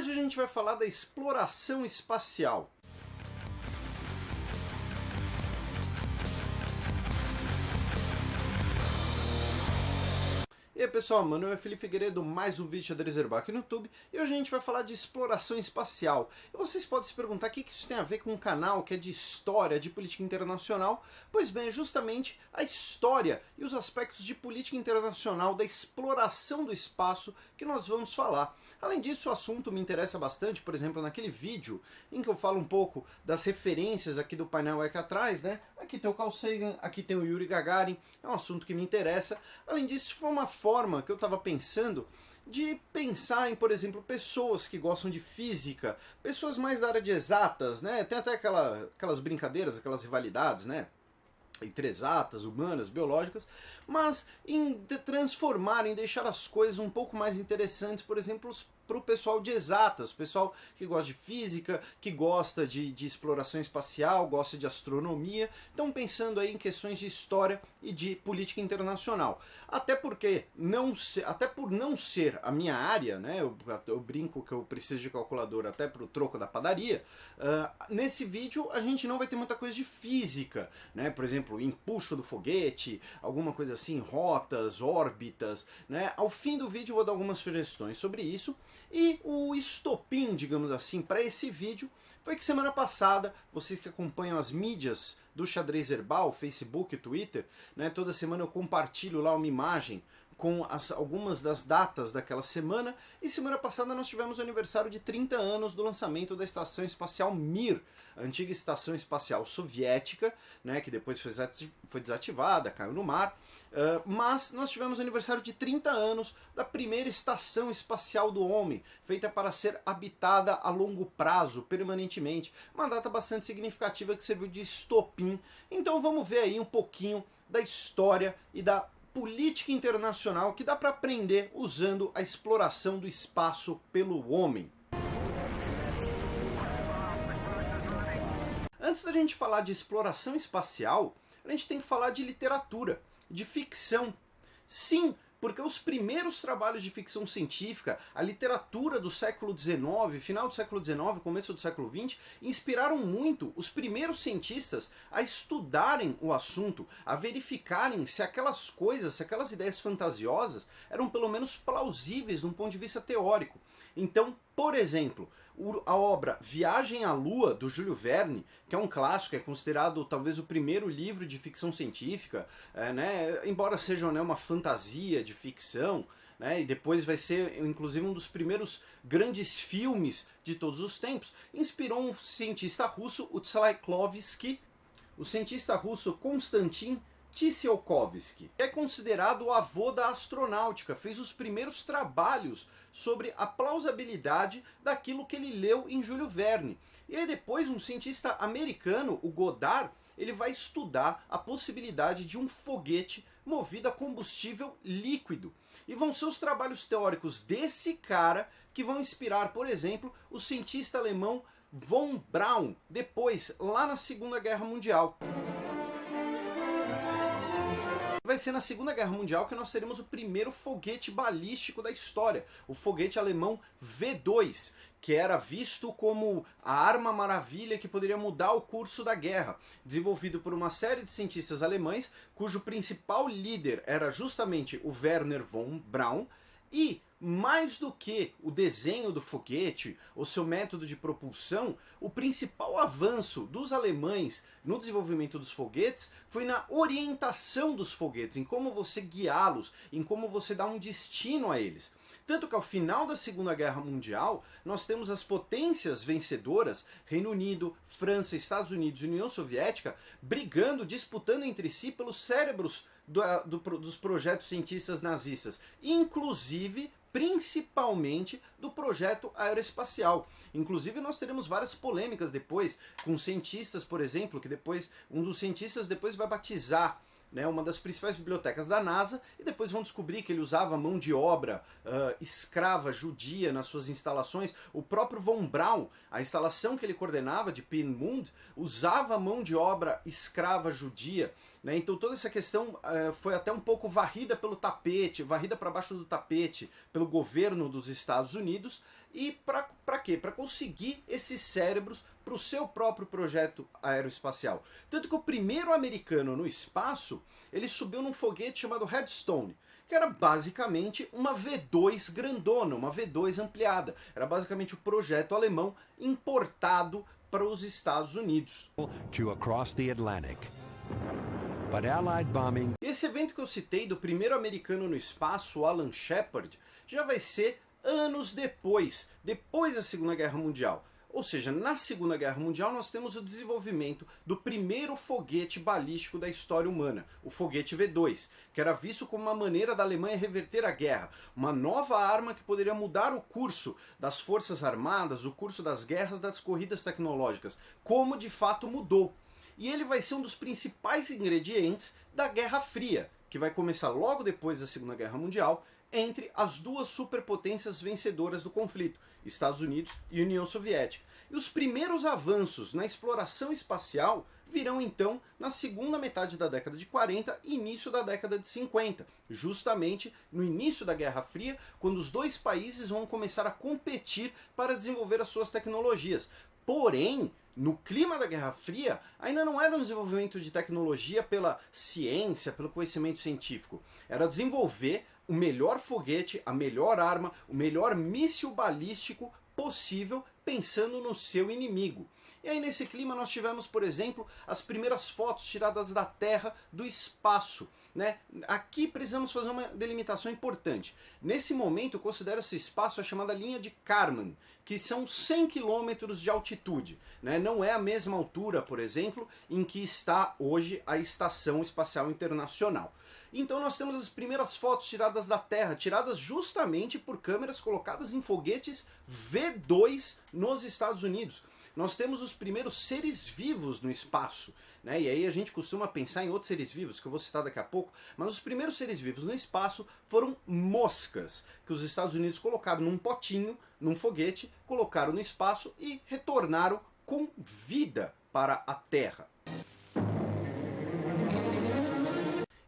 Hoje a gente vai falar da exploração espacial. E aí pessoal, meu nome é Felipe Figueiredo, mais um vídeo de xadrez herbal aqui no YouTube, e hoje a gente vai falar de exploração espacial. E vocês podem se perguntar o que isso tem a ver com um canal que é de história, de política internacional. Pois bem, é justamente a história e os aspectos de política internacional, da exploração do espaço que nós vamos falar. Além disso, o assunto me interessa bastante, por exemplo, naquele vídeo em que eu falo um pouco das referências aqui do painel aqui atrás, né? Aqui tem o Carl Sagan, aqui tem o Yuri Gagarin, é um assunto que me interessa. Além disso, foi uma forma que eu estava pensando de pensar em, por exemplo, pessoas que gostam de física, pessoas mais da área de exatas, né? Tem até aquelas brincadeiras, aquelas rivalidades, né? Entre exatas, humanas, biológicas, mas em transformar, em deixar as coisas um pouco mais interessantes, por exemplo, para o pessoal de exatas, pessoal que gosta de física, que gosta de exploração espacial, gosta de astronomia, então pensando aí em questões de história e de política internacional. Até porque, até por não ser a minha área, né, eu brinco que eu preciso de calculadora até para o troco da padaria, nesse vídeo a gente não vai ter muita coisa de física, né, por exemplo, empuxo do foguete, alguma coisa assim, rotas, órbitas, né. Ao fim do vídeo eu vou dar algumas sugestões sobre isso. E o estopim, digamos assim, para esse vídeo foi que semana passada, vocês que acompanham as mídias do Xadrez Herbal, Facebook, Twitter, né, toda semana eu compartilho lá uma imagem com algumas das datas daquela semana, e semana passada nós tivemos o aniversário de 30 anos do lançamento da Estação Espacial Mir, a antiga Estação Espacial Soviética, né, que depois foi desativada, caiu no mar, mas nós tivemos o aniversário de 30 anos da primeira Estação Espacial do Homem, feita para ser habitada a longo prazo, permanentemente, uma data bastante significativa que serviu de estopim. Então vamos ver aí um pouquinho da história e da política internacional que dá para aprender usando a exploração do espaço pelo homem. Antes da gente falar de exploração espacial, a gente tem que falar de literatura, de ficção. Sim, porque os primeiros trabalhos de ficção científica, a literatura do século XIX, final do século XIX, começo do século XX, inspiraram muito os primeiros cientistas a estudarem o assunto, a verificarem se aquelas coisas, se aquelas ideias fantasiosas eram pelo menos plausíveis de um ponto de vista teórico. Então, por exemplo, a obra Viagem à Lua, do Júlio Verne, que é um clássico, é considerado talvez o primeiro livro de ficção científica, né, embora seja, né, uma fantasia de ficção, né, e depois vai ser inclusive um dos primeiros grandes filmes de todos os tempos, inspirou um cientista russo, o Tsiolkovsky, o cientista russo Konstantin Tsiolkovsky, que é considerado o avô da astronáutica, fez os primeiros trabalhos sobre a plausibilidade daquilo que ele leu em Júlio Verne. E aí depois um cientista americano, o Goddard, ele vai estudar a possibilidade de um foguete movido a combustível líquido. E vão ser os trabalhos teóricos desse cara que vão inspirar, por exemplo, o cientista alemão von Braun, depois, lá na Segunda Guerra Mundial. Vai ser na Segunda Guerra Mundial que nós teremos o primeiro foguete balístico da história, o foguete alemão V2, que era visto como a arma maravilha que poderia mudar o curso da guerra, desenvolvido por uma série de cientistas alemães, cujo principal líder era justamente o Wernher von Braun, e mais do que o desenho do foguete, o seu método de propulsão, o principal avanço dos alemães no desenvolvimento dos foguetes foi na orientação dos foguetes, em como você guiá-los, em como você dá um destino a eles. Tanto que ao final da Segunda Guerra Mundial, nós temos as potências vencedoras, Reino Unido, França, Estados Unidos e União Soviética, brigando, disputando entre si pelos cérebros dos projetos cientistas nazistas, inclusive principalmente do projeto aeroespacial. Inclusive nós teremos várias polêmicas depois, com cientistas, por exemplo, que depois um dos cientistas depois vai batizar, né, uma das principais bibliotecas da NASA, e depois vão descobrir que ele usava mão de obra escrava judia nas suas instalações. O próprio von Braun, a instalação que ele coordenava de Peenemünde, usava mão de obra escrava judia, né? Então toda essa questão foi até um pouco varrida pelo tapete, varrida para baixo do tapete pelo governo dos Estados Unidos, E para quê? Para conseguir esses cérebros para o seu próprio projeto aeroespacial. Tanto que o primeiro americano no espaço, ele subiu num foguete chamado Redstone, que era basicamente uma V2 grandona, uma V2 ampliada. Era basicamente o projeto alemão importado para os Estados Unidos. To across the Atlantic. But Allied bombing... Esse evento que eu citei do primeiro americano no espaço, Alan Shepard, já vai ser anos depois da Segunda Guerra Mundial. Ou seja, na Segunda Guerra Mundial nós temos o desenvolvimento do primeiro foguete balístico da história humana, o foguete V2, que era visto como uma maneira da Alemanha reverter a guerra, uma nova arma que poderia mudar o curso das forças armadas, o curso das guerras, das corridas tecnológicas, como de fato mudou. E ele vai ser um dos principais ingredientes da Guerra Fria, que vai começar logo depois da Segunda Guerra Mundial, entre as duas superpotências vencedoras do conflito, Estados Unidos e União Soviética. E os primeiros avanços na exploração espacial virão então na segunda metade da década de 40 e início da década de 50, justamente no início da Guerra Fria, quando os dois países vão começar a competir para desenvolver as suas tecnologias. Porém, no clima da Guerra Fria, ainda não era um desenvolvimento de tecnologia pela ciência, pelo conhecimento científico. Era desenvolver o melhor foguete, a melhor arma, o melhor míssil balístico possível, pensando no seu inimigo. E aí nesse clima nós tivemos, por exemplo, as primeiras fotos tiradas da Terra do espaço, né? Aqui precisamos fazer uma delimitação importante. Nesse momento, considera esse espaço a chamada linha de Kármán, que são 100 km de altitude, né? Não é a mesma altura, por exemplo, em que está hoje a Estação Espacial Internacional. Então nós temos as primeiras fotos tiradas da Terra, tiradas justamente por câmeras colocadas em foguetes V2 nos Estados Unidos. Nós temos os primeiros seres vivos no espaço, né? E aí a gente costuma pensar em outros seres vivos, que eu vou citar daqui a pouco, mas os primeiros seres vivos no espaço foram moscas, que os Estados Unidos colocaram num potinho, num foguete, colocaram no espaço e retornaram com vida para a Terra.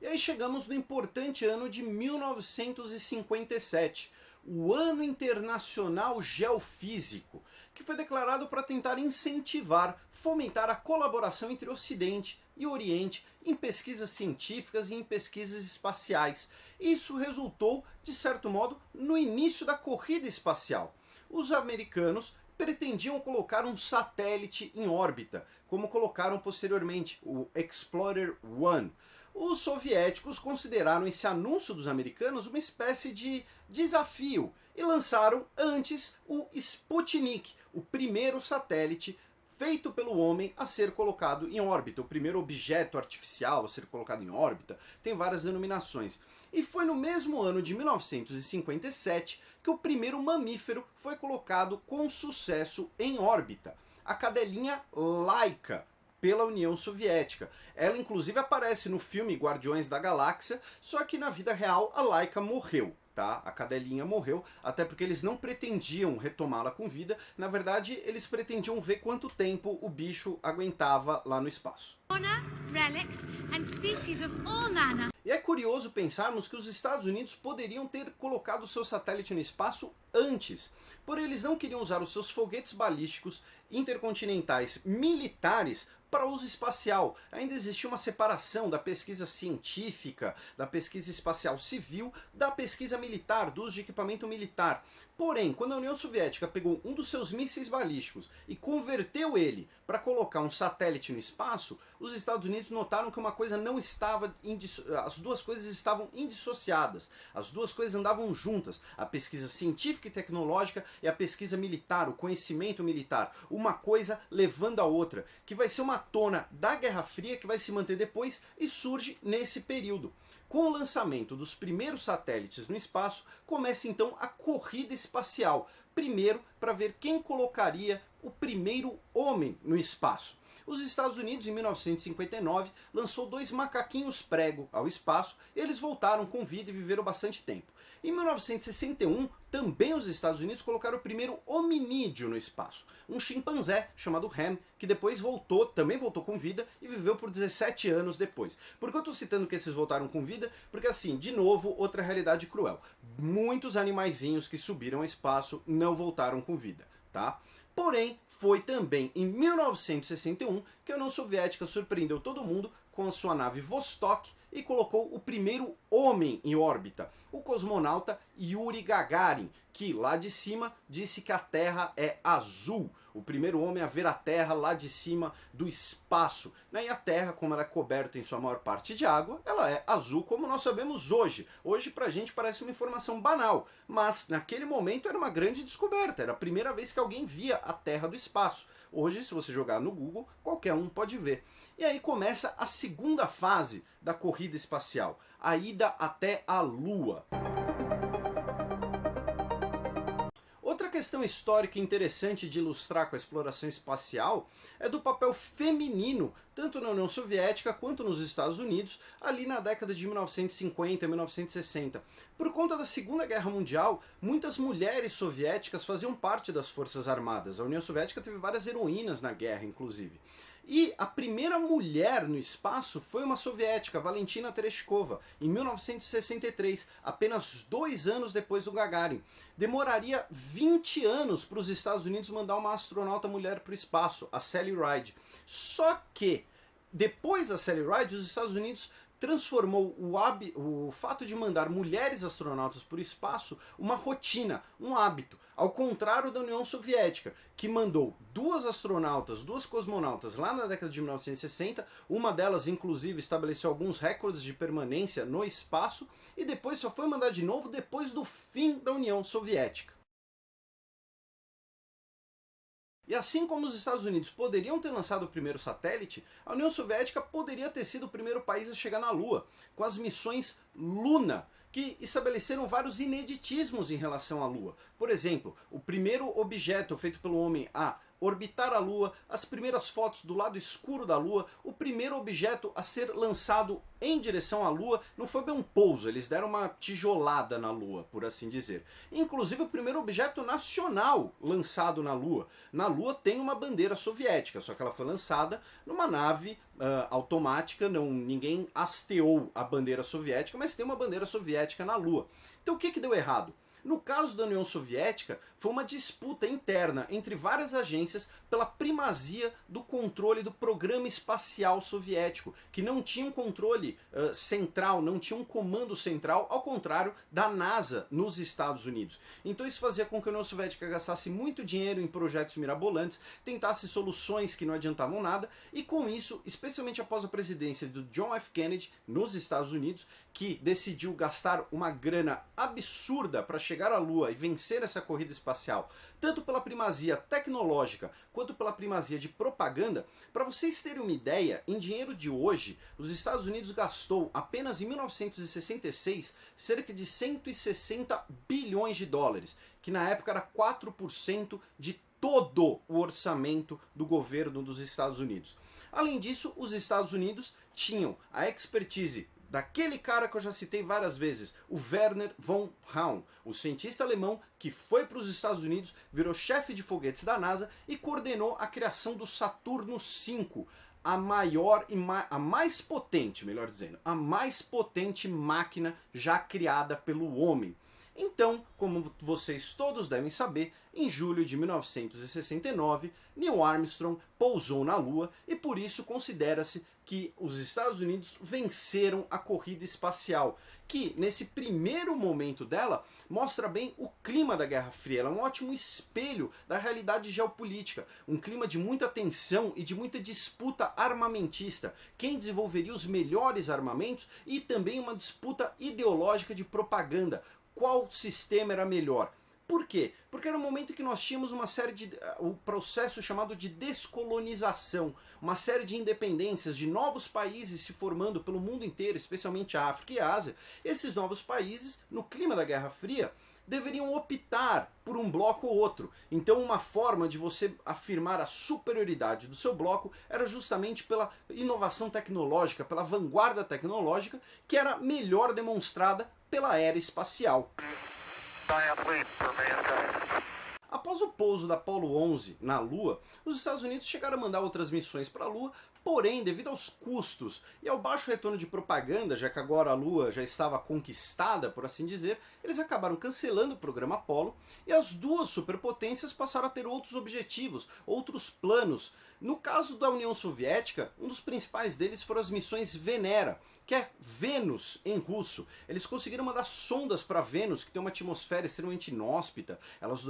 E aí chegamos no importante ano de 1957, o Ano Internacional Geofísico, que foi declarado para tentar incentivar, fomentar a colaboração entre Ocidente e Oriente em pesquisas científicas e em pesquisas espaciais. Isso resultou, de certo modo, no início da corrida espacial. Os americanos pretendiam colocar um satélite em órbita, como colocaram posteriormente o Explorer 1. Os soviéticos consideraram esse anúncio dos americanos uma espécie de desafio e lançaram antes o Sputnik, o primeiro satélite feito pelo homem a ser colocado em órbita, o primeiro objeto artificial a ser colocado em órbita, tem várias denominações. E foi no mesmo ano de 1957 que o primeiro mamífero foi colocado com sucesso em órbita, a cadelinha Laika, pela União Soviética. Ela inclusive aparece no filme Guardiões da Galáxia, só que na vida real a Laika morreu. Tá? A cadelinha morreu, até porque eles não pretendiam retomá-la com vida, na verdade eles pretendiam ver quanto tempo o bicho aguentava lá no espaço. E é curioso pensarmos que os Estados Unidos poderiam ter colocado seu satélite no espaço antes, porém eles não queriam usar os seus foguetes balísticos intercontinentais militares para uso espacial. Ainda existia uma separação da pesquisa científica, da pesquisa espacial civil, da pesquisa militar, do uso de equipamento militar. Porém, quando a União Soviética pegou um dos seus mísseis balísticos e converteu ele para colocar um satélite no espaço, os Estados Unidos notaram que uma coisa não estava... as duas coisas estavam indissociadas. As duas coisas andavam juntas. A pesquisa científica e tecnológica e a pesquisa militar, o conhecimento militar. Uma coisa levando a outra, que vai ser uma tona da Guerra Fria que vai se manter depois e surge nesse período. Com o lançamento dos primeiros satélites no espaço, começa então a corrida espacial. Primeiro, para ver quem colocaria o primeiro homem no espaço. Os Estados Unidos, em 1959, lançou 2 macaquinhos prego ao espaço, e eles voltaram com vida e viveram bastante tempo. Em 1961, também os Estados Unidos colocaram o primeiro hominídeo no espaço, um chimpanzé chamado Ham, que depois também voltou com vida e viveu por 17 anos depois. Por que eu estou citando que esses voltaram com vida? Porque assim, de novo, outra realidade cruel. Muitos animaizinhos que subiram ao espaço não voltaram com vida, tá? Porém, foi também em 1961 que a União Soviética surpreendeu todo mundo com a sua nave Vostok e colocou o primeiro homem em órbita, o cosmonauta Yuri Gagarin, que lá de cima disse que a Terra é azul. O primeiro homem a ver a Terra lá de cima do espaço. E a Terra, como ela é coberta em sua maior parte de água, ela é azul como nós sabemos hoje. Hoje pra gente parece uma informação banal, mas naquele momento era uma grande descoberta. Era a primeira vez que alguém via a Terra do espaço. Hoje, se você jogar no Google, qualquer um pode ver. E aí começa a segunda fase da corrida espacial, a ida até a Lua. Outra questão histórica interessante de ilustrar com a exploração espacial é do papel feminino, tanto na União Soviética quanto nos Estados Unidos, ali na década de 1950 e 1960. Por conta da Segunda Guerra Mundial, muitas mulheres soviéticas faziam parte das Forças Armadas. A União Soviética teve várias heroínas na guerra, inclusive. E a primeira mulher no espaço foi uma soviética, Valentina Tereshkova, em 1963, apenas 2 anos depois do Gagarin. Demoraria 20 anos para os Estados Unidos mandar uma astronauta mulher para o espaço, a Sally Ride. Só que, depois da Sally Ride, os Estados Unidos transformou o fato de mandar mulheres astronautas para o espaço uma rotina, um hábito. Ao contrário da União Soviética, que mandou 2 astronautas, 2 cosmonautas lá na década de 1960, uma delas inclusive estabeleceu alguns recordes de permanência no espaço e depois só foi mandar de novo depois do fim da União Soviética. E assim como os Estados Unidos poderiam ter lançado o primeiro satélite, a União Soviética poderia ter sido o primeiro país a chegar na Lua, com as missões Luna, que estabeleceram vários ineditismos em relação à Lua. Por exemplo, o primeiro objeto feito pelo homem a orbitar a Lua, as primeiras fotos do lado escuro da Lua, o primeiro objeto a ser lançado em direção à Lua, não foi bem um pouso, eles deram uma tijolada na Lua, por assim dizer. Inclusive o primeiro objeto nacional lançado na Lua. Na Lua tem uma bandeira soviética, só que ela foi lançada numa nave automática, ninguém hasteou a bandeira soviética, mas tem uma bandeira soviética na Lua. Então o que deu errado? No caso da União Soviética, foi uma disputa interna entre várias agências pela primazia do controle do programa espacial soviético, que não tinha um controle central, não tinha um comando central, ao contrário da NASA nos Estados Unidos. Então isso fazia com que a União Soviética gastasse muito dinheiro em projetos mirabolantes, tentasse soluções que não adiantavam nada, e com isso, especialmente após a presidência do John F. Kennedy nos Estados Unidos, que decidiu gastar uma grana absurda para chegar à Lua e vencer essa corrida espacial, tanto pela primazia tecnológica quanto pela primazia de propaganda. Para vocês terem uma ideia, em dinheiro de hoje, os Estados Unidos gastou apenas em 1966 cerca de 160 bilhões de dólares, que na época era 4% de todo o orçamento do governo dos Estados Unidos. Além disso, os Estados Unidos tinham a expertise daquele cara que eu já citei várias vezes, o Werner von Braun, o cientista alemão que foi para os Estados Unidos, virou chefe de foguetes da NASA e coordenou a criação do Saturno V, a maior e a mais potente, melhor dizendo, a mais potente máquina já criada pelo homem. Então, como vocês todos devem saber, em julho de 1969, Neil Armstrong pousou na Lua e por isso considera-se que os Estados Unidos venceram a corrida espacial, que nesse primeiro momento dela mostra bem o clima da Guerra Fria. Ela é um ótimo espelho da realidade geopolítica, um clima de muita tensão e de muita disputa armamentista, quem desenvolveria os melhores armamentos e também uma disputa ideológica de propaganda. Qual sistema era melhor? Por quê? Porque era um momento que nós tínhamos o processo chamado de descolonização, uma série de independências, de novos países se formando pelo mundo inteiro, especialmente a África e a Ásia. Esses novos países, no clima da Guerra Fria, deveriam optar por um bloco ou outro. Então uma forma de você afirmar a superioridade do seu bloco era justamente pela inovação tecnológica, pela vanguarda tecnológica, que era melhor demonstrada pela era espacial. Após o pouso da Apollo 11 na Lua, os Estados Unidos chegaram a mandar outras missões para a Lua, porém, devido aos custos e ao baixo retorno de propaganda, já que agora a Lua já estava conquistada, por assim dizer, eles acabaram cancelando o programa Apollo e as duas superpotências passaram a ter outros objetivos, outros planos. No caso da União Soviética, um dos principais deles foram as missões Venera, que é Vênus em russo. Eles conseguiram mandar sondas para Vênus, que tem uma atmosfera extremamente inóspita. Elas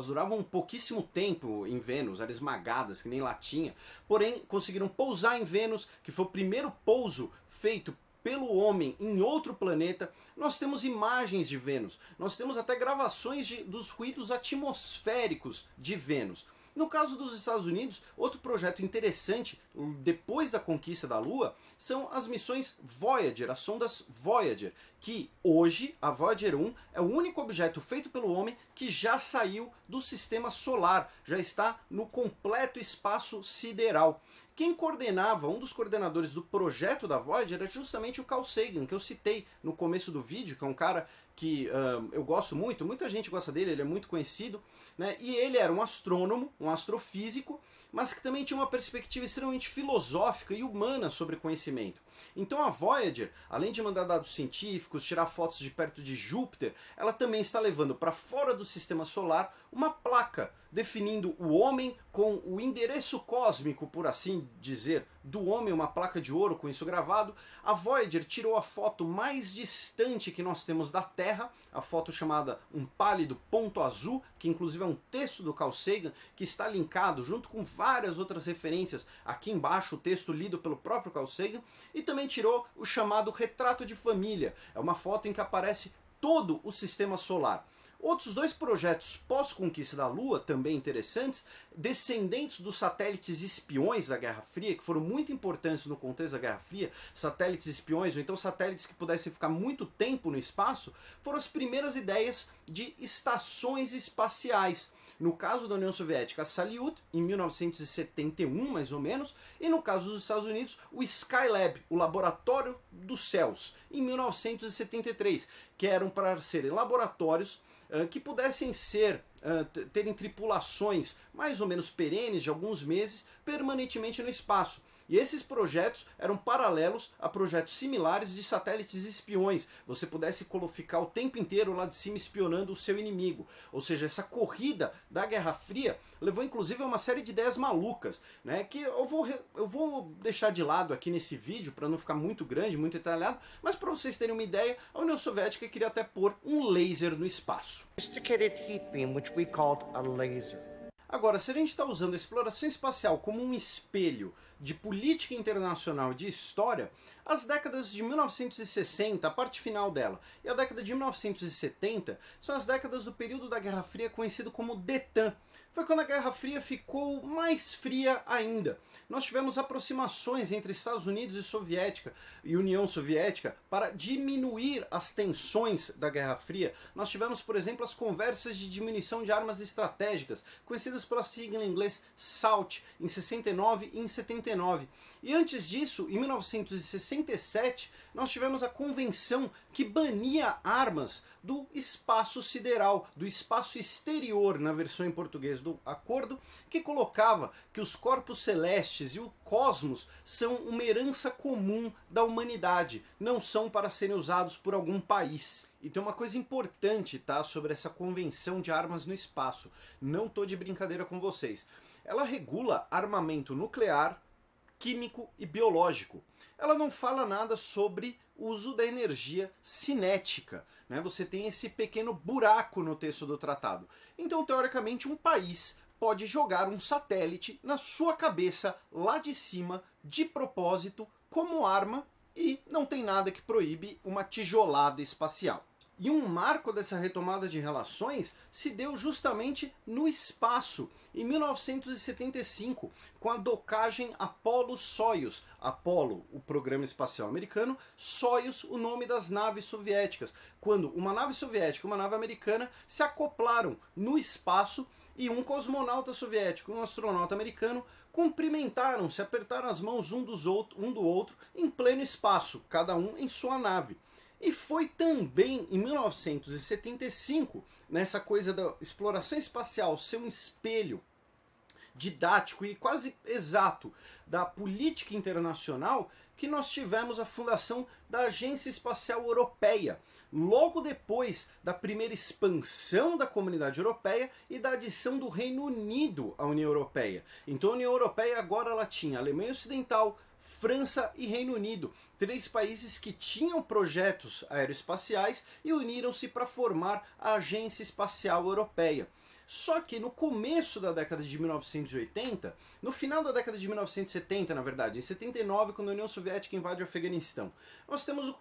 duravam um pouquíssimo tempo em Vênus, eram esmagadas, que nem latinha. Porém, conseguiram pousar em Vênus, que foi o primeiro pouso feito pelo homem em outro planeta. Nós temos imagens de Vênus, nós temos até gravações dos ruídos atmosféricos de Vênus. No caso dos Estados Unidos, outro projeto interessante, depois da conquista da Lua, são as missões Voyager, as sondas Voyager, que hoje, a Voyager 1, é o único objeto feito pelo homem que já saiu do sistema solar, já está no completo espaço sideral. Quem coordenava, um dos coordenadores do projeto da Voyager era justamente o Carl Sagan, que eu citei no começo do vídeo, que é um cara que eu gosto muito, muita gente gosta dele, ele é muito conhecido, né? E ele era um astrônomo, um astrofísico, mas que também tinha uma perspectiva extremamente filosófica e humana sobre conhecimento. Então a Voyager, além de mandar dados científicos, tirar fotos de perto de Júpiter, ela também está levando para fora do sistema solar uma placa definindo o homem com o endereço cósmico, por assim dizer, do homem, uma placa de ouro com isso gravado. A Voyager tirou a foto mais distante que nós temos da Terra, a foto chamada Um Pálido Ponto Azul, que inclusive é um texto do Carl Sagan, que está linkado junto com várias outras referências aqui embaixo, o texto lido pelo próprio Carl Sagan, e também tirou o chamado Retrato de Família, é uma foto em que aparece todo o sistema solar. Outros dois projetos pós-conquista da Lua, também interessantes, descendentes dos satélites espiões da Guerra Fria, que foram muito importantes no contexto da Guerra Fria, satélites espiões, ou então satélites que pudessem ficar muito tempo no espaço, foram as primeiras ideias de estações espaciais. No caso da União Soviética, a Salyut, em 1971, mais ou menos, e no caso dos Estados Unidos, o Skylab, o Laboratório dos Céus, em 1973, que eram para serem laboratórios que pudessem terem tripulações mais ou menos perenes de alguns meses, permanentemente no espaço. E esses projetos eram paralelos a projetos similares de satélites espiões. Você pudesse ficar o tempo inteiro lá de cima espionando o seu inimigo. Ou seja, essa corrida da Guerra Fria levou inclusive a uma série de ideias malucas, né, que eu vou deixar de lado aqui nesse vídeo para não ficar muito grande, muito detalhado, mas para vocês terem uma ideia, a União Soviética queria até pôr um laser no espaço. Sophisticated heat beam, which we called a laser. Agora, se a gente está usando a exploração espacial como um espelho de política internacional e de história, as décadas de 1960, a parte final dela, e a década de 1970 são as décadas do período da Guerra Fria conhecido como DETAN. Foi quando a Guerra Fria ficou mais fria ainda. Nós tivemos aproximações entre Estados Unidos e União Soviética para diminuir as tensões da Guerra Fria. Nós tivemos, por exemplo, as conversas de diminuição de armas estratégicas, conhecidas pela sigla em inglês SALT, em 69 e em 79. E antes disso, em 1967, nós tivemos a convenção que bania armas do espaço sideral, do espaço exterior, na versão em português do acordo, que colocava que os corpos celestes e o cosmos são uma herança comum da humanidade, não são para serem usados por algum país. E tem uma coisa importante, tá, sobre essa convenção de armas no espaço. Não tô de brincadeira com vocês. Ela regula armamento nuclear, químico e biológico. Ela não fala nada sobre o uso da energia cinética, né? Você tem esse pequeno buraco no texto do tratado. Então, teoricamente, um país pode jogar um satélite na sua cabeça, lá de cima, de propósito, como arma, e não tem nada que proíbe uma tijolada espacial. E um marco dessa retomada de relações se deu justamente no espaço, em 1975, com a docagem Apollo-Soyuz. Apollo, o programa espacial americano, Soyuz, o nome das naves soviéticas. Quando uma nave soviética e uma nave americana se acoplaram no espaço e um cosmonauta soviético e um astronauta americano cumprimentaram, se apertaram as mãos um do outro em pleno espaço, cada um em sua nave. E foi também em 1975, nessa coisa da exploração espacial ser um espelho didático e quase exato da política internacional, que nós tivemos a fundação da Agência Espacial Europeia, logo depois da primeira expansão da Comunidade Europeia e da adição do Reino Unido à União Europeia. Então a União Europeia agora ela tinha Alemanha Ocidental, França e Reino Unido, 3 países que tinham projetos aeroespaciais e uniram-se para formar a Agência Espacial Europeia. Só que no começo da década de 1980, no final da década de 1970, na verdade, em 79, quando a União Soviética invade o Afeganistão, nós temos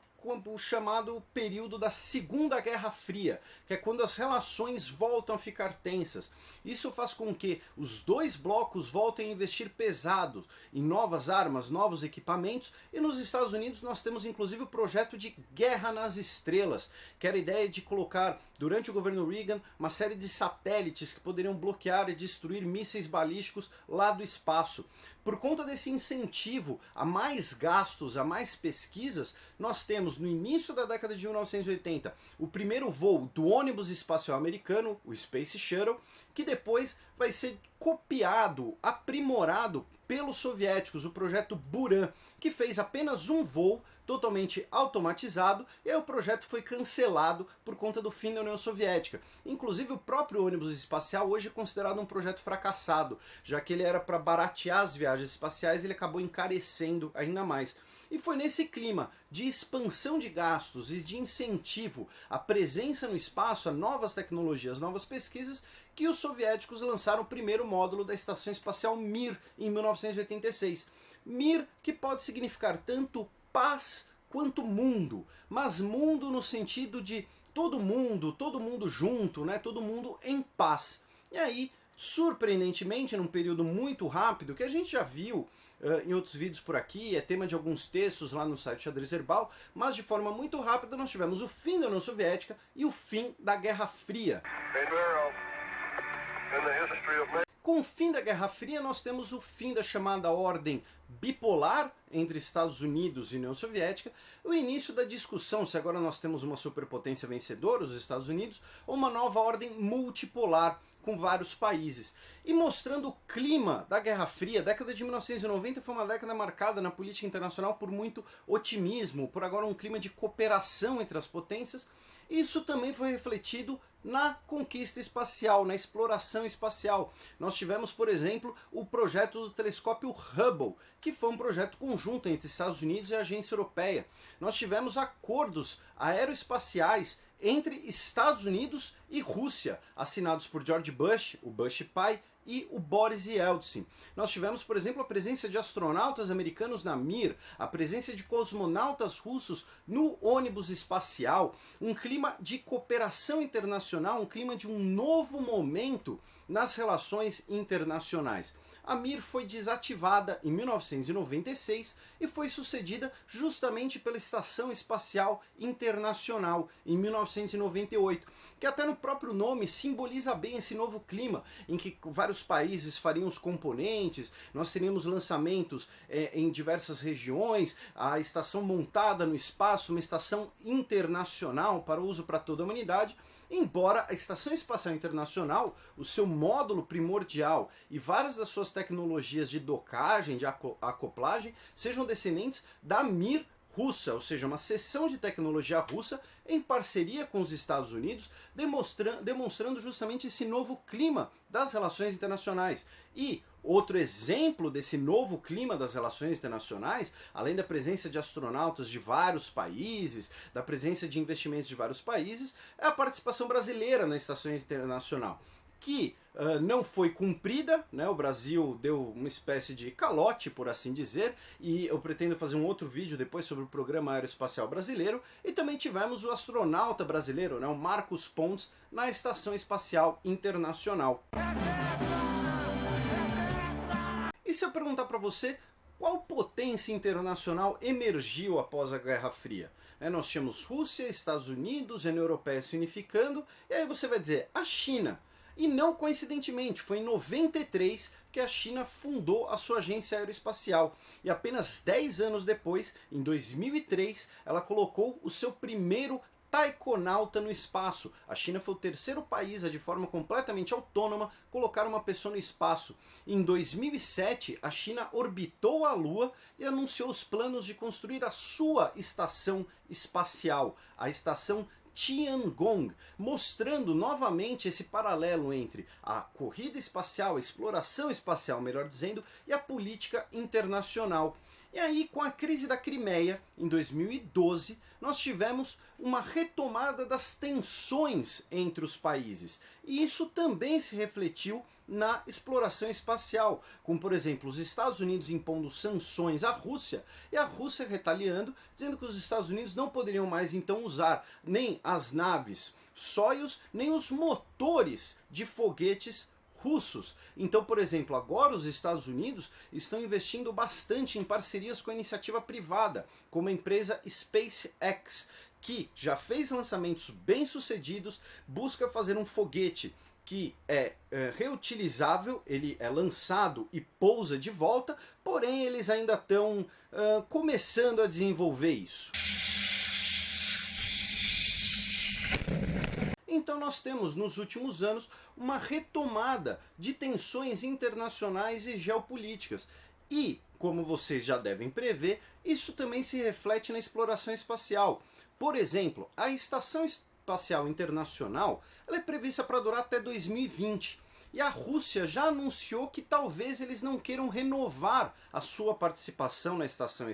o chamado período da Segunda Guerra Fria, que é quando as relações voltam a ficar tensas. Isso faz com que os dois blocos voltem a investir pesado em novas armas, novos equipamentos, e nos Estados Unidos nós temos inclusive o projeto de Guerra nas Estrelas, que era a ideia de colocar, durante o governo Reagan, uma série de satélites que poderiam bloquear e destruir mísseis balísticos lá do espaço. Por conta desse incentivo a mais gastos, a mais pesquisas, nós temos no início da década de 1980 o primeiro voo do ônibus espacial americano, o Space Shuttle, que depois vai ser copiado, aprimorado pelos soviéticos, o projeto Buran, que fez apenas um voo totalmente automatizado, e aí o projeto foi cancelado por conta do fim da União Soviética. Inclusive o próprio ônibus espacial hoje é considerado um projeto fracassado, já que ele era para baratear as viagens espaciais, ele acabou encarecendo ainda mais. E foi nesse clima de expansão de gastos e de incentivo à presença no espaço, a novas tecnologias, novas pesquisas, que os soviéticos lançaram o primeiro módulo da Estação Espacial Mir em 1986. Mir, que pode significar tanto paz quanto mundo, mas mundo no sentido de todo mundo junto, né? Todo mundo em paz. E aí, surpreendentemente, num período muito rápido, que a gente já viu em outros vídeos por aqui, é tema de alguns textos lá no site Xadrez Herbal, mas de forma muito rápida nós tivemos o fim da União Soviética e o fim da Guerra Fria. Com o fim da Guerra Fria, nós temos o fim da chamada ordem bipolar entre Estados Unidos e União Soviética, o início da discussão se agora nós temos uma superpotência vencedora, os Estados Unidos, ou uma nova ordem multipolar com vários países. E mostrando o clima da Guerra Fria, a década de 1990 foi uma década marcada na política internacional por muito otimismo, por agora um clima de cooperação entre as potências. Isso também foi refletido na conquista espacial, na exploração espacial. Nós tivemos, por exemplo, o projeto do telescópio Hubble, que foi um projeto conjunto entre Estados Unidos e a Agência Europeia. Nós tivemos acordos aeroespaciais entre Estados Unidos e Rússia, assinados por George Bush, o Bush pai, e o Boris Yeltsin. Nós tivemos, por exemplo, a presença de astronautas americanos na Mir, a presença de cosmonautas russos no ônibus espacial, um clima de cooperação internacional, um clima de um novo momento nas relações internacionais. A Mir foi desativada em 1996 e foi sucedida justamente pela Estação Espacial Internacional em 1998, que até no próprio nome simboliza bem esse novo clima, em que vários países fariam os componentes, nós teríamos lançamentos em diversas regiões, a estação montada no espaço, uma estação internacional para uso para toda a humanidade. Embora a Estação Espacial Internacional, o seu módulo primordial e várias das suas tecnologias de docagem, de acoplagem, sejam descendentes da Mir russa, ou seja, uma seção de tecnologia russa em parceria com os Estados Unidos, demonstrando justamente esse novo clima das relações internacionais. E outro exemplo desse novo clima das relações internacionais, além da presença de astronautas de vários países, da presença de investimentos de vários países, é a participação brasileira na Estação Internacional, que não foi cumprida, né? O Brasil deu uma espécie de calote, por assim dizer, e eu pretendo fazer um outro vídeo depois sobre o Programa Aeroespacial Brasileiro, e também tivemos o astronauta brasileiro, né? O Marcos Pontes, na Estação Espacial Internacional. E se eu perguntar para você, qual potência internacional emergiu após a Guerra Fria? Nós tínhamos Rússia, Estados Unidos, a União Europeia se unificando, e aí você vai dizer, a China. E não coincidentemente, foi em 93 que a China fundou a sua agência aeroespacial. E apenas 10 anos depois, em 2003, ela colocou o seu primeiro taikonauta no espaço. A China foi o terceiro país a, de forma completamente autônoma, colocar uma pessoa no espaço. Em 2007, a China orbitou a Lua e anunciou os planos de construir a sua estação espacial, a estação Tiangong, mostrando novamente esse paralelo entre a corrida espacial, a exploração espacial, melhor dizendo, e a política internacional. E aí, com a crise da Crimeia, em 2012, nós tivemos uma retomada das tensões entre os países. E isso também se refletiu na exploração espacial, como por exemplo os Estados Unidos impondo sanções à Rússia e a Rússia retaliando, dizendo que os Estados Unidos não poderiam mais então usar nem as naves Soyuz, nem os motores de foguetes russos. Então, por exemplo, agora os Estados Unidos estão investindo bastante em parcerias com a iniciativa privada, como a empresa SpaceX, que já fez lançamentos bem-sucedidos, busca fazer um foguete que é reutilizável, ele é lançado e pousa de volta, porém eles ainda estão começando a desenvolver isso. Então nós temos nos últimos anos uma retomada de tensões internacionais e geopolíticas. E, como vocês já devem prever, isso também se reflete na exploração espacial. Por exemplo, a Estação Espacial Internacional ela é prevista para durar até 2020. E a Rússia já anunciou que talvez eles não queiram renovar a sua participação na Estação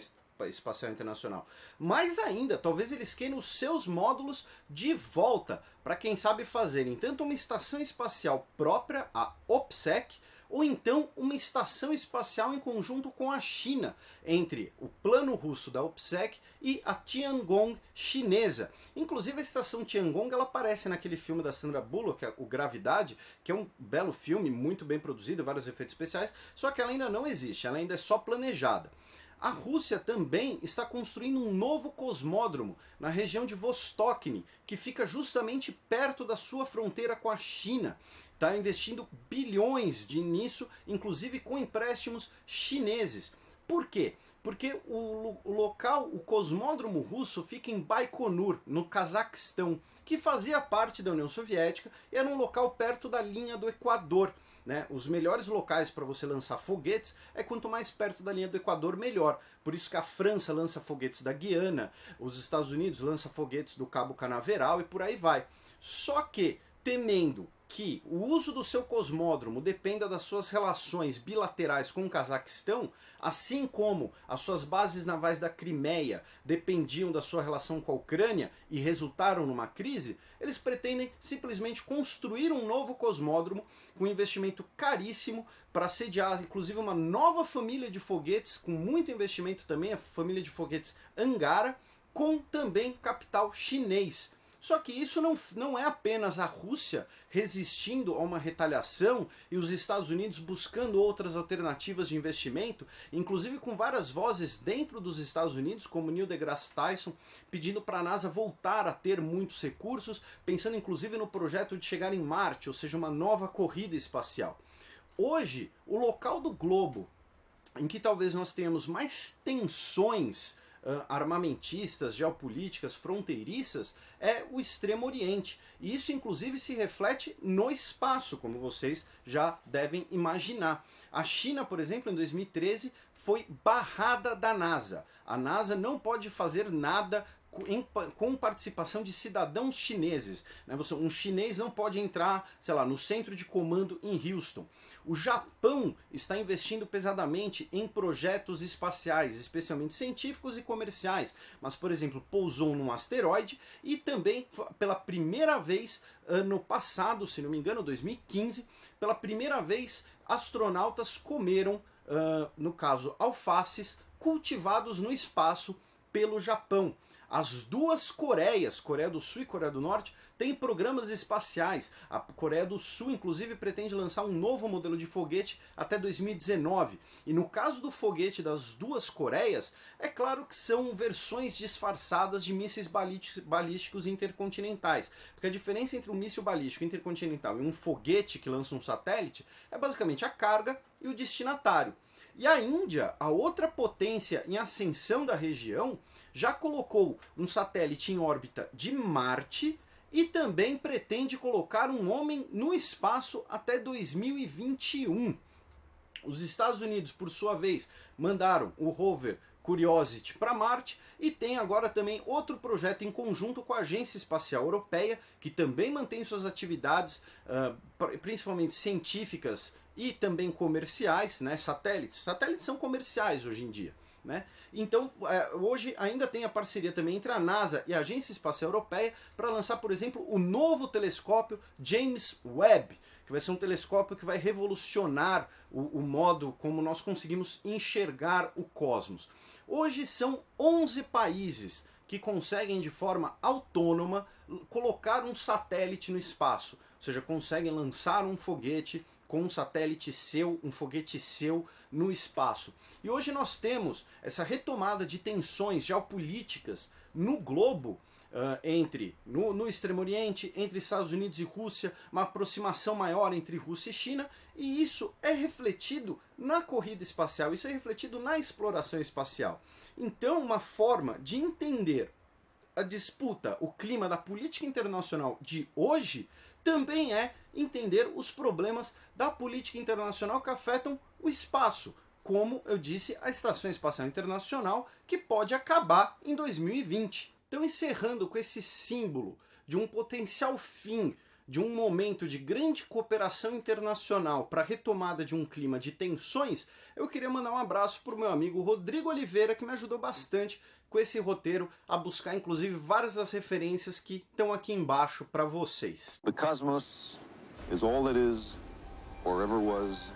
Espacial Internacional. Mais ainda, talvez eles queiram os seus módulos de volta, para quem sabe fazerem tanto uma estação espacial própria, a OPSEC, ou então uma estação espacial em conjunto com a China, entre o plano russo da OPSEC e a Tiangong chinesa. Inclusive a estação Tiangong ela aparece naquele filme da Sandra Bullock, o Gravidade, que é um belo filme, muito bem produzido, vários efeitos especiais, só que ela ainda não existe, ela ainda é só planejada. A Rússia também está construindo um novo cosmódromo na região de Vostochny, que fica justamente perto da sua fronteira com a China. Está investindo bilhões nisso, inclusive com empréstimos chineses. Por quê? Porque o local, o cosmódromo russo, fica em Baikonur, no Cazaquistão, que fazia parte da União Soviética e era um local perto da linha do Equador. Né? Os melhores locais para você lançar foguetes é quanto mais perto da linha do Equador, melhor. Por isso que a França lança foguetes da Guiana, os Estados Unidos lançam foguetes do Cabo Canaveral e por aí vai. Só que, temendo que o uso do seu cosmódromo dependa das suas relações bilaterais com o Cazaquistão, assim como as suas bases navais da Crimeia dependiam da sua relação com a Ucrânia e resultaram numa crise, eles pretendem simplesmente construir um novo cosmódromo com investimento caríssimo para sediar inclusive uma nova família de foguetes, com muito investimento também, a família de foguetes Angara, com também capital chinês. Só que isso não é apenas a Rússia resistindo a uma retaliação e os Estados Unidos buscando outras alternativas de investimento, inclusive com várias vozes dentro dos Estados Unidos, como Neil deGrasse Tyson, pedindo para a NASA voltar a ter muitos recursos, pensando inclusive no projeto de chegar em Marte, ou seja, uma nova corrida espacial. Hoje, o local do globo em que talvez nós tenhamos mais tensões armamentistas, geopolíticas, fronteiriças, é o Extremo Oriente. E isso inclusive se reflete no espaço, como vocês já devem imaginar. A China, por exemplo, em 2013, foi barrada da NASA. A NASA não pode fazer nada com participação de cidadãos chineses. Né? Um chinês não pode entrar, sei lá, no centro de comando em Houston. O Japão está investindo pesadamente em projetos espaciais, especialmente científicos e comerciais. Mas, por exemplo, pousou num asteroide e também, pela primeira vez, ano passado, se não me engano, 2015, pela primeira vez, astronautas comeram, no caso, alfaces cultivados no espaço pelo Japão. As duas Coreias, Coreia do Sul e Coreia do Norte, têm programas espaciais. A Coreia do Sul, inclusive, pretende lançar um novo modelo de foguete até 2019. E no caso do foguete das duas Coreias, é claro que são versões disfarçadas de mísseis balísticos intercontinentais. Porque a diferença entre um míssil balístico intercontinental e um foguete que lança um satélite é basicamente a carga e o destinatário. E a Índia, a outra potência em ascensão da região, já colocou um satélite em órbita de Marte e também pretende colocar um homem no espaço até 2021. Os Estados Unidos, por sua vez, mandaram o rover Curiosity para Marte e tem agora também outro projeto em conjunto com a Agência Espacial Europeia, que também mantém suas atividades, principalmente científicas e também comerciais, né? Satélites são comerciais hoje em dia. Né? Então, hoje ainda tem a parceria também entre a NASA e a Agência Espacial Europeia para lançar, por exemplo, o novo telescópio James Webb, que vai ser um telescópio que vai revolucionar o modo como nós conseguimos enxergar o cosmos. Hoje são 11 países que conseguem de forma autônoma colocar um satélite no espaço, ou seja, conseguem lançar um foguete com um satélite seu, um foguete seu no espaço. E hoje nós temos essa retomada de tensões geopolíticas no globo, no Extremo Oriente, entre Estados Unidos e Rússia, uma aproximação maior entre Rússia e China, e isso é refletido na corrida espacial, isso é refletido na exploração espacial. Então, uma forma de entender a disputa, o clima da política internacional de hoje, também é entender os problemas da política internacional que afetam o espaço, como eu disse, a Estação Espacial Internacional, que pode acabar em 2020. Então, encerrando com esse símbolo de um potencial fim, de um momento de grande cooperação internacional para a retomada de um clima de tensões, eu queria mandar um abraço para o meu amigo Rodrigo Oliveira, que me ajudou bastante com esse roteiro, a buscar inclusive várias das referências que estão aqui embaixo para vocês. The cosmos is all it is, or ever was,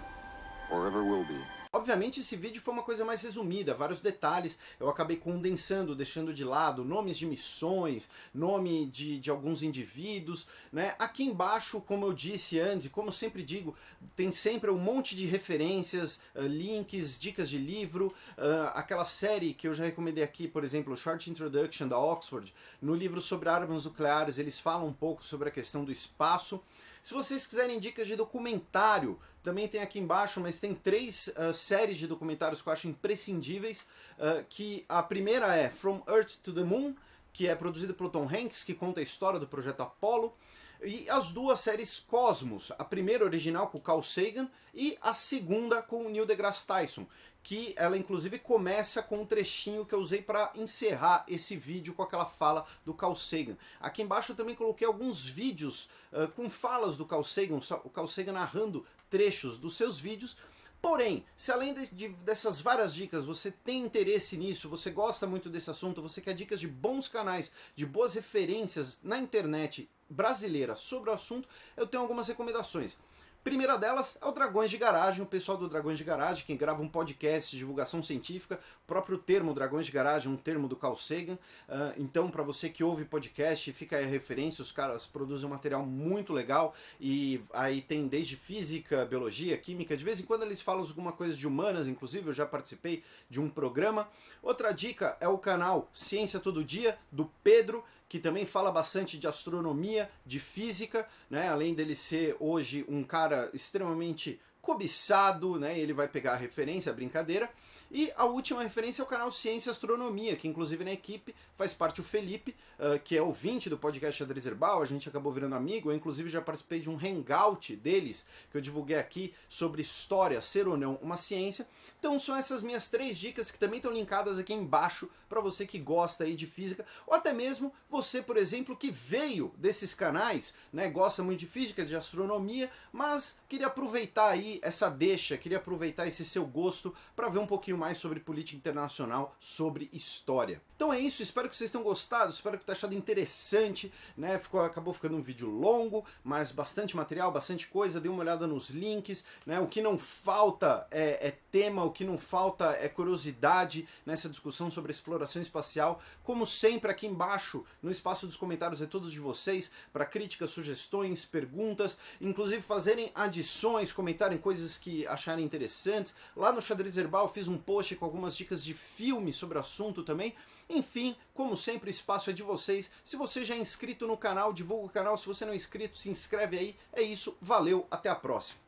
or ever will be. Obviamente esse vídeo foi uma coisa mais resumida, vários detalhes eu acabei condensando, deixando de lado nomes de missões, nome de alguns indivíduos, né? Aqui embaixo, como eu disse antes, e como eu sempre digo, tem sempre um monte de referências, links, dicas de livro, aquela série que eu já recomendei aqui, por exemplo, Short Introduction da Oxford, no livro sobre armas nucleares, eles falam um pouco sobre a questão do espaço. Se vocês quiserem dicas de documentário, também tem aqui embaixo, mas tem 3 séries de documentários que eu acho imprescindíveis, que a primeira é From Earth to the Moon, que é produzida por Tom Hanks, que conta a história do projeto Apollo, e as 2 séries Cosmos, a primeira original com o Carl Sagan e a segunda com o Neil deGrasse Tyson, que ela inclusive começa com um trechinho que eu usei para encerrar esse vídeo com aquela fala do Carl Sagan. Aqui embaixo eu também coloquei alguns vídeos com falas do Carl Sagan, o Carl Sagan narrando trechos dos seus vídeos. Porém, se além dessas várias dicas você tem interesse nisso, você gosta muito desse assunto, você quer dicas de bons canais, de boas referências na internet brasileira sobre o assunto, eu tenho algumas recomendações. Primeira delas é o Dragões de Garagem, o pessoal do Dragões de Garagem, que grava um podcast de divulgação científica, o próprio termo Dragões de Garagem é um termo do Carl Sagan, então para você que ouve podcast, fica aí a referência, os caras produzem um material muito legal, e aí tem desde física, biologia, química, de vez em quando eles falam alguma coisa de humanas, inclusive eu já participei de um programa. Outra dica é o canal Ciência Todo Dia, do Pedro, que também fala bastante de astronomia, de física, né? Além dele ser hoje um cara extremamente cobiçado, né? Ele vai pegar a referência, a brincadeira. E a última referência é o canal Ciência e Astronomia, que inclusive na equipe faz parte o Felipe, que é ouvinte do podcast Xadrez Herbal, a gente acabou virando amigo, eu inclusive já participei de um hangout deles, que eu divulguei aqui sobre história, ser ou não uma ciência. Então são essas minhas 3 dicas que também estão linkadas aqui embaixo para você que gosta aí de física, ou até mesmo você, por exemplo, que veio desses canais, né, gosta muito de física, de astronomia, mas queria aproveitar aí aí essa deixa, queria aproveitar esse seu gosto para ver um pouquinho mais sobre política internacional, sobre história. Então é isso, espero que vocês tenham gostado, espero que tenham achado interessante, né? Acabou ficando um vídeo longo, mas bastante material, bastante coisa, dê uma olhada nos links, né? O que não falta é tema, o que não falta é curiosidade nessa discussão sobre exploração espacial. Como sempre, aqui embaixo, no espaço dos comentários é tudo de vocês, para críticas, sugestões, perguntas, inclusive fazerem adições, comentarem coisas que acharem interessantes. Lá no Xadrez Herbal eu fiz um post com algumas dicas de filme sobre o assunto também. Enfim, como sempre, o espaço é de vocês. Se você já é inscrito no canal, divulga o canal. Se você não é inscrito, se inscreve aí. É isso, valeu, até a próxima.